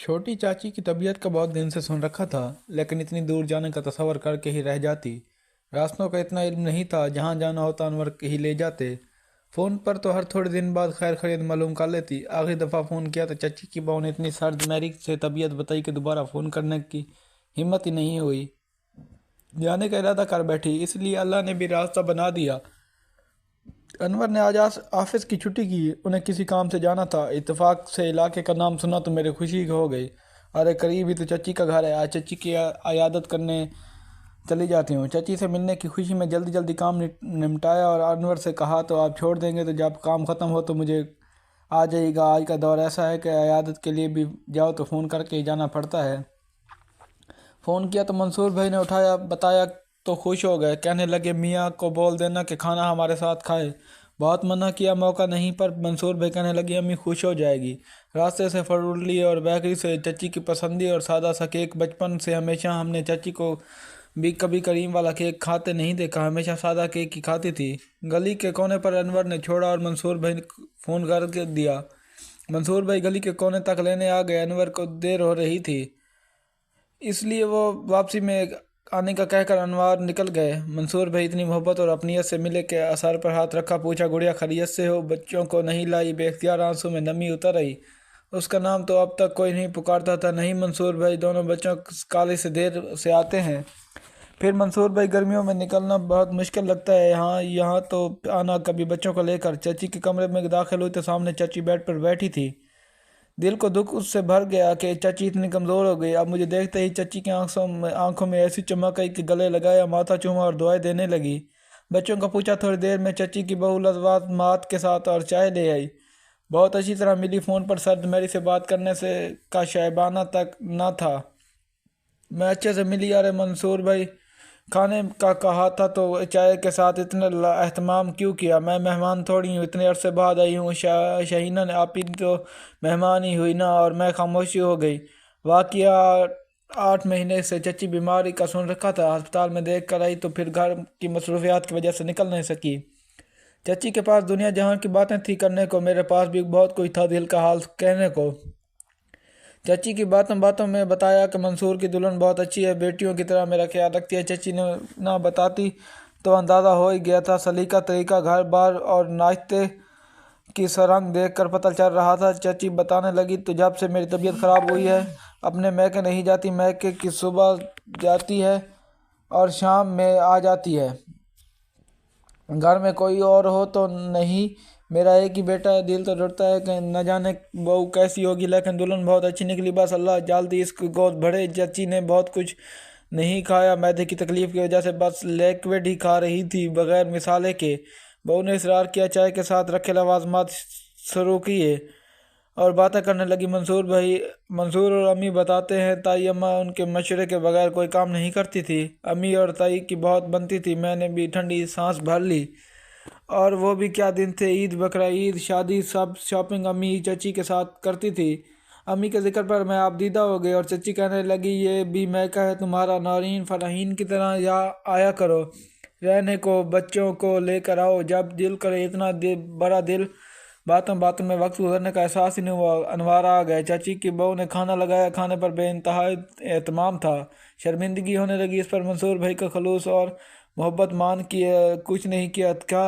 چھوٹی چاچی کی طبیعت کا بہت دن سے سن رکھا تھا، لیکن اتنی دور جانے کا تصور کر کے ہی رہ جاتی۔ راستوں کا اتنا علم نہیں تھا، جہاں جانا ہوتا انور ہی لے جاتے۔ فون پر تو ہر تھوڑے دن بعد خیر خرید معلوم کر لیتی۔ آخری دفعہ فون کیا تو چچی کی بہو نے اتنی سرد میری سے طبیعت بتائی کہ دوبارہ فون کرنے کی ہمت ہی نہیں ہوئی۔ جانے کا ارادہ کر بیٹھی، اس لیے اللہ نے بھی راستہ بنا دیا۔ انور نے آج آفس کی چھٹی کی، انہیں کسی کام سے جانا تھا۔ اتفاق سے علاقے کا نام سنا تو میرے خوشی ہو گئی۔ ارے قریب ہی تو چچی کا گھر ہے، آج چچی کی عیادت کرنے چلی جاتی ہوں۔ چچی سے ملنے کی خوشی میں جلدی جلدی کام نمٹایا اور انور سے کہا تو آپ چھوڑ دیں گے، تو جب کام ختم ہو تو مجھے آ جائے گا۔ آج کا دور ایسا ہے کہ عیادت کے لیے بھی جاؤ تو فون کر کے ہی جانا پڑتا ہے۔ فون کیا تو منصور بھائی نے اٹھایا، بتایا تو خوش ہو گئے۔ کہنے لگے میاں کو بول دینا کہ کھانا ہمارے ساتھ کھائے۔ بہت منع کیا، موقع نہیں، پر منصور بھائی کہنے لگے امی خوش ہو جائے گی۔ راستے سے فروٹ لی اور بیکری سے چچی کی پسندی اور سادہ سا کیک۔ بچپن سے ہمیشہ ہم نے چچی کو بھی کبھی کریم والا کیک کھاتے نہیں دیکھا، ہمیشہ سادہ کیک ہی کھاتی تھی۔ گلی کے کونے پر انور نے چھوڑا اور منصور بھائی نے فون کر کے دیا۔ منصور بھائی گلی کے کونے تک لینے آ گئے۔ انور کو دیر ہو رہی تھی، اس لیے وہ واپسی میں آنے کا کہہ کر انوار نکل گئے۔ منصور بھائی اتنی محبت اور اپنیت سے ملے کہ اثر پر ہاتھ رکھا، پوچھا گڑیا خیریت سے ہو؟ بچوں کو نہیں لائی؟ بے اختیار آنسوں میں نمی اتر آئی۔ اس کا نام تو اب تک کوئی نہیں پکارتا تھا۔ نہیں منصور بھائی، دونوں بچوں کالج سے دیر سے آتے ہیں، پھر منصور بھائی گرمیوں میں نکلنا بہت مشکل لگتا ہے، یہاں تو آنا کبھی بچوں کو لے کر۔ چچی کے کمرے میں داخل ہوئی تو سامنے چچی بیڈ پر بیٹھی تھی۔ دل کو دکھ اس سے بھر گیا کہ چچی اتنی کمزور ہو گئی۔ اب مجھے دیکھتے ہی چچی کی آنکھوں میں ایسی چمک آئی کہ گلے لگایا، ماتھا چوما اور دعائیں دینے لگی۔ بچوں کا پوچھا، تھوڑی دیر میں چچی کی بہو لذوذات کے ساتھ اور چائے لے آئی۔ بہت اچھی طرح ملی، فون پر سرد میری سے بات کرنے سے کا شائبانہ تک نہ تھا۔ میں اچھے سے ملی۔ ارے منصور بھائی، کھانے کا کہا تھا تو چائے کے ساتھ اتنا اہتمام کیوں کیا؟ میں مہمان تھوڑی ہوں، اتنے عرصے بعد آئی ہوں۔ شہینہ نے آپ ہی تو مہمان ہی ہوئی نا؟ اور میں خاموشی ہو گئی۔ واقعہ 8 مہینے سے چچی بیماری کا سن رکھا تھا، ہسپتال میں دیکھ کر آئی تو پھر گھر کی مصروفیات کی وجہ سے نکل نہیں سکی۔ چچی کے پاس دنیا جہاں کی باتیں تھی کرنے کو، میرے پاس بھی بہت کچھ تھا دل کا حال کہنے کو۔ چچی کی باتوں میں بتایا کہ منصور کی دلہن بہت اچھی ہے، بیٹیوں کی طرح میرا خیال رکھتی ہے۔ چچی نے نہ بتاتی تو اندازہ ہو ہی گیا تھا، سلیقہ طریقہ، گھر بار اور ناشتے کی سرنگ دیکھ کر پتہ چل رہا تھا۔ چچی بتانے لگی تو جب سے میری طبیعت خراب ہوئی ہے، اپنے میکے نہیں جاتی، میکے کی صبح جاتی ہے اور شام میں آ جاتی ہے۔ گھر میں کوئی اور ہو تو نہیں، میرا ایک ہی بیٹا ہے، دل تو ڈرتا ہے کہ نہ جانے بہو کیسی ہوگی، لیکن دلہن بہت اچھی نکلی، بس اللہ جلدی اس کی گود بڑھے۔ چچی نے بہت کچھ نہیں کھایا، معدے کی تکلیف کی وجہ سے بس لیکوڈ ہی کھا رہی تھی بغیر مسالے کے۔ بہو نے اصرار کیا، چائے کے ساتھ رکھے لوازمات شروع کیے اور باتیں کرنے لگی۔ منصور اور امی بتاتے ہیں تائی اماں ان کے مشورے کے بغیر کوئی کام نہیں کرتی تھی۔ امی اور تائی کی بہت بنتی تھی، میں نے بھی ٹھنڈی سانس بھر لی۔ اور وہ بھی کیا دن تھے، عید، بقرعید، شادی، سب شاپنگ امی ہی چچی کے ساتھ کرتی تھی۔ امی کے ذکر پر میں آپ دیدہ ہو گئی اور چچی کہنے لگی یہ بھی میکہ ہے تمہارا، نورین فراہین کی طرح آیا کرو رہنے کو، بچوں کو لے کر آؤ جب دل کرے۔ اتنا بڑا دل، باتوں میں وقت گزرنے کا احساس ہی نہیں ہوا۔ انوار آ گئے، چچی کی بہو نے کھانا لگایا، کھانے پر بے انتہا اہتمام تھا۔ شرمندگی ہونے لگی اس پر منصور بھائی کا خلوص اور محبت مان کی کچھ نہیں کیا تھا۔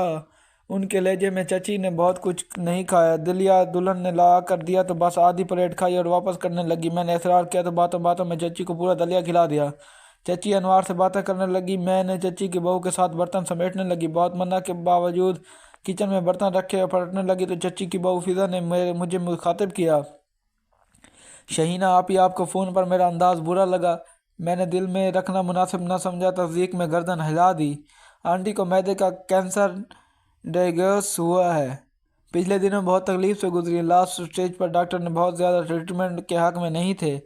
ان کے لہجے میں چچی نے بہت کچھ نہیں کھایا، دلیا دلہن نے لا کر دیا تو بس آدھی پلیٹ کھائی اور واپس کرنے لگی۔ میں نے اصرار کیا تو باتوں میں چچی کو پورا دلیا کھلا دیا۔ چچی انوار سے باتیں کرنے لگی، میں نے چچی کی بہو کے ساتھ برتن سمیٹنے لگی۔ بہت منع کے باوجود کچن میں برتن رکھے اور پلٹنے لگی تو چچی کی بہو فضا نے مجھے مخاطب کیا، شہینہ آپ کو فون پر میرا انداز برا لگا؟ میں نے دل میں رکھنا مناسب نہ سمجھا، تصدیق میں گردن ہلا دی۔ آنٹی کو معدے کا کینسر ڈائگنوز ہوا ہے، پچھلے دنوں بہت تکلیف سے گزری، لاسٹ سٹیج پر، ڈاکٹر نے بہت زیادہ ٹریٹمنٹ کے حق میں نہیں تھے۔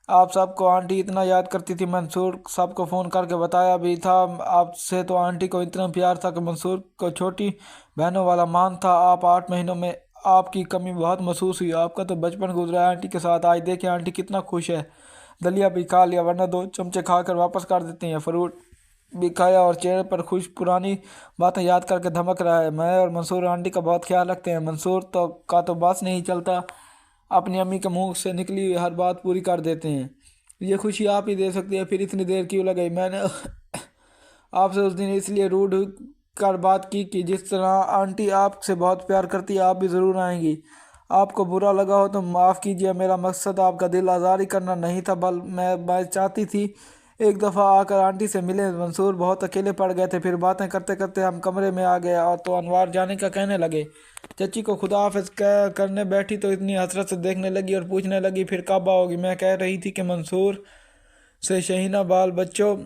آپ سب کو آنٹی اتنا یاد کرتی تھی، منصور سب کو فون کر کے بتایا بھی تھا آپ سے، تو آنٹی کو اتنا پیار تھا کہ منصور کو چھوٹی بہنوں والا مان تھا۔ 8 مہینوں میں آپ کی کمی بہت محسوس ہوئی، آپ کا تو بچپن گزرا ہے آنٹی کے ساتھ۔ آج دیکھیں آنٹی کتنا خوش ہے، دلیا بھی کھا لیا ورنہ 2 چمچے کھا کر واپس کر دیتی ہیں، فروٹ بھی کھایا اور چہرے پر خوش پرانی باتیں یاد کر کے دھمک رہا ہے۔ میں اور منصور آنٹی کا بہت خیال رکھتے ہیں، منصور کا تو بس نہیں چلتا، اپنی امی کے منہ سے نکلی ہوئی ہر بات پوری کر دیتے ہیں۔ یہ خوشی آپ ہی دے سکتی ہے، پھر اتنی دیر کیوں لگئی؟ میں نے آپ سے اس دن اس لیے روڈ کر بات کی کہ جس طرح آنٹی آپ سے بہت پیار کرتی ہے، آپ بھی ضرور آئیں گی۔ آپ کو برا لگا ہو تو معاف کیجیے، میرا مقصد آپ کا دل آزاری کرنا نہیں تھا، میں چاہتی تھی ایک دفعہ آ کر آنٹی سے ملیں۔ منصور بہت اکیلے پڑ گئے تھے، پھر باتیں کرتے کرتے ہم کمرے میں آ گئے اور تو انوار جانے کا کہنے لگے۔ چچی کو خدا حافظ کرنے بیٹھی تو اتنی حسرت سے دیکھنے لگی اور پوچھنے لگی پھر کب آؤ گی؟ میں کہہ رہی تھی کہ منصور سے شہینہ بال بچوں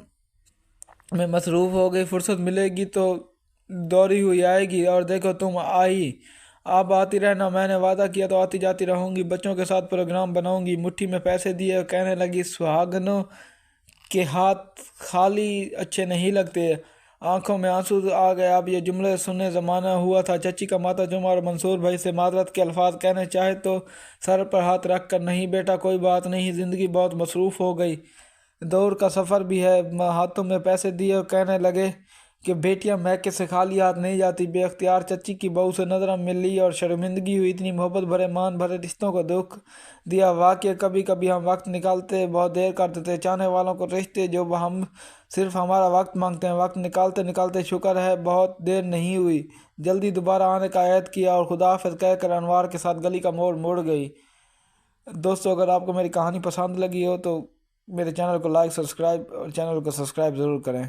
میں مصروف ہو گئی، فرصت ملے گی تو دوری ہوئی آئے گی، اور دیکھو تم آئی۔ آپ آتی رہنا، میں نے وعدہ کیا تو آتی جاتی رہوں گی، بچوں کے ساتھ پروگرام بناؤں گی۔ مٹھی میں پیسے دیے اور کہنے لگی سہاگنوں کے ہاتھ خالی اچھے نہیں لگتے۔ آنکھوں میں آنسو آ گئے۔ اب یہ جملے سننے زمانہ ہوا تھا۔ چچی کا ماتھا چوما اور منصور بھائی سے معذرت کے الفاظ کہنے چاہے تو سر پر ہاتھ رکھ کر نہیں بیٹا کوئی بات نہیں، زندگی بہت مصروف ہو گئی، دور کا سفر بھی ہے۔ ہاتھوں میں پیسے دیے اور کہنے لگے کہ بیٹیاں میکے سے خالی ہاتھ نہیں جاتی۔ بے اختیار چچی کی بہو سے نظریں مل لی اور شرمندگی ہوئی، اتنی محبت بھرے مان بھرے رشتوں کو دکھ دیا۔ واقعی کبھی کبھی ہم وقت نکالتے بہت دیر کر دیتے، چاہنے والوں کو رشتے جو ہم صرف ہمارا وقت مانگتے ہیں۔ وقت نکالتے نکالتے شکر ہے بہت دیر نہیں ہوئی، جلدی دوبارہ آنے کا عہد کیا اور خدا حافظ کہہ کر انوار کے ساتھ گلی کا موڑ مڑ گئی۔ دوستو، اگر آپ کو میری کہانی پسند لگی ہو تو میرے چینل کو لائک اور چینل کو سبسکرائب ضرور کریں۔